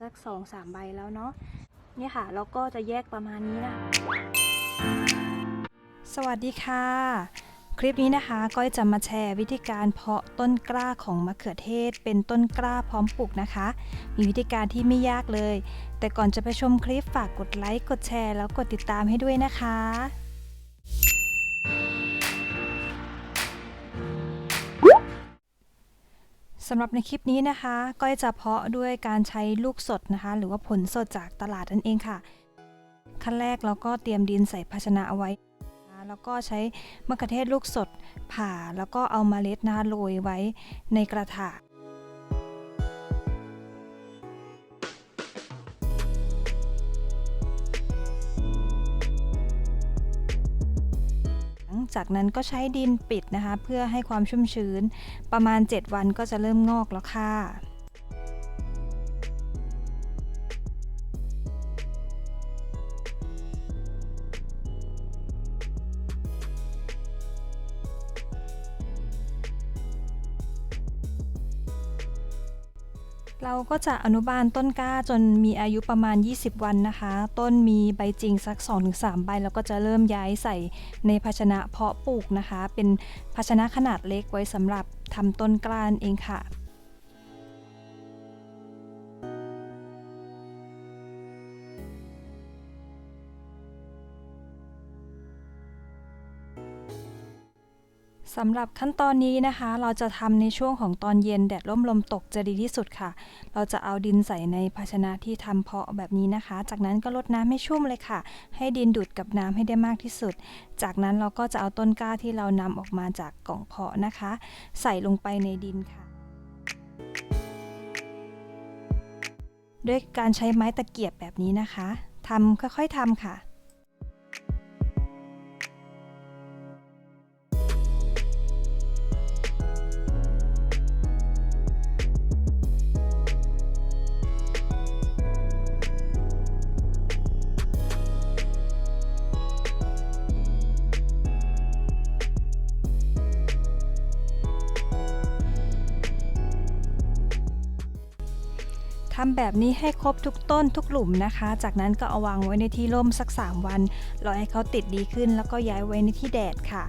สัก2-3 ใบแล้วเนาะเนี่ยค่ะแล้วก็จะแยกประมาณนี้นะสวัสดีค่ะคลิปนี้นะคะก้อยจะมาแชร์วิธีการเพาะต้นกล้าของมะเขือเทศเป็นต้นกล้าพร้อมปลูกนะคะมีวิธีการที่ไม่ยากเลยแต่ก่อนจะไปชมคลิปฝากกดไลค์กดแชร์แล้วกดติดตามให้ด้วยนะคะสำหรับในคลิปนี้นะคะก้อยจะเพาะด้วยการใช้ลูกสดนะคะหรือว่าผลสดจากตลาดนั่นเองค่ะขั้นแรกเราก็เตรียมดินใส่ภาชนะเอาไว้แล้วก็ใช้มะเขือเทศลูกสดผ่าแล้วก็เอาเมล็ดโรยไว้ในกระถางจากนั้นก็ใช้ดินปิดนะคะเพื่อให้ความชุ่มชื้นประมาณ7 วันก็จะเริ่มงอกแล้วค่ะเราก็จะอนุบาลต้นกล้าจนมีอายุประมาณ20 วันนะคะต้นมีใบจริงสัก 2-3 ใบแล้วก็จะเริ่มย้ายใส่ในภาชนะเพาะปลูกนะคะเป็นภาชนะขนาดเล็กไว้สำหรับทำต้นกล้าเองค่ะสำหรับขั้นตอนนี้นะคะเราจะทำในช่วงของตอนเย็นแดดร่มลมตกจะดีที่สุดค่ะเราจะเอาดินใส่ในภาชนะที่ทำเพาะแบบนี้นะคะจากนั้นก็รดน้ำให้ชุ่มเลยค่ะให้ดินดูดกับน้ำให้ได้มากที่สุดจากนั้นเราก็จะเอาต้นกล้าที่เรานำออกมาจากกล่องเพาะนะคะใส่ลงไปในดินค่ะด้วยการใช้ไม้ตะเกียบแบบนี้นะคะค่อยๆทำค่ะทำแบบนี้ให้ครบทุกต้นทุกหลุมนะคะจากนั้นก็เอาวางไว้ในที่ร่มสัก3 วันรอให้เขาติดดีขึ้นแล้วก็ย้ายไว้ในที่แดดค่ะ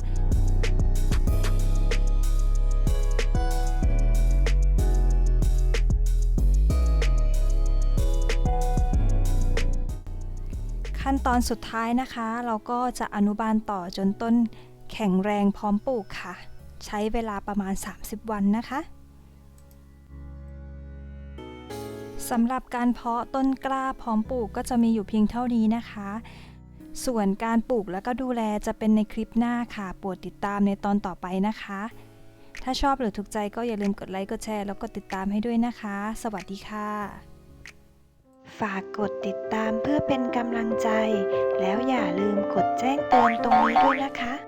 ขั้นตอนสุดท้ายนะคะเราก็จะอนุบาลต่อจนต้นแข็งแรงพร้อมปลูกค่ะใช้เวลาประมาณ30 วันนะคะสำหรับการเพาะต้นกล้าพร้อมปลูกก็จะมีอยู่เพียงเท่านี้นะคะส่วนการปลูกแล้วก็ดูแลจะเป็นในคลิปหน้าค่ะโปรดติดตามในตอนต่อไปนะคะถ้าชอบหรือถูกใจก็อย่าลืมกดไลค์กดแชร์แล้วก็ติดตามให้ด้วยนะคะสวัสดีค่ะฝากกดติดตามเพื่อเป็นกำลังใจแล้วอย่าลืมกดแจ้งเตือนตรงนี้ด้วยนะคะ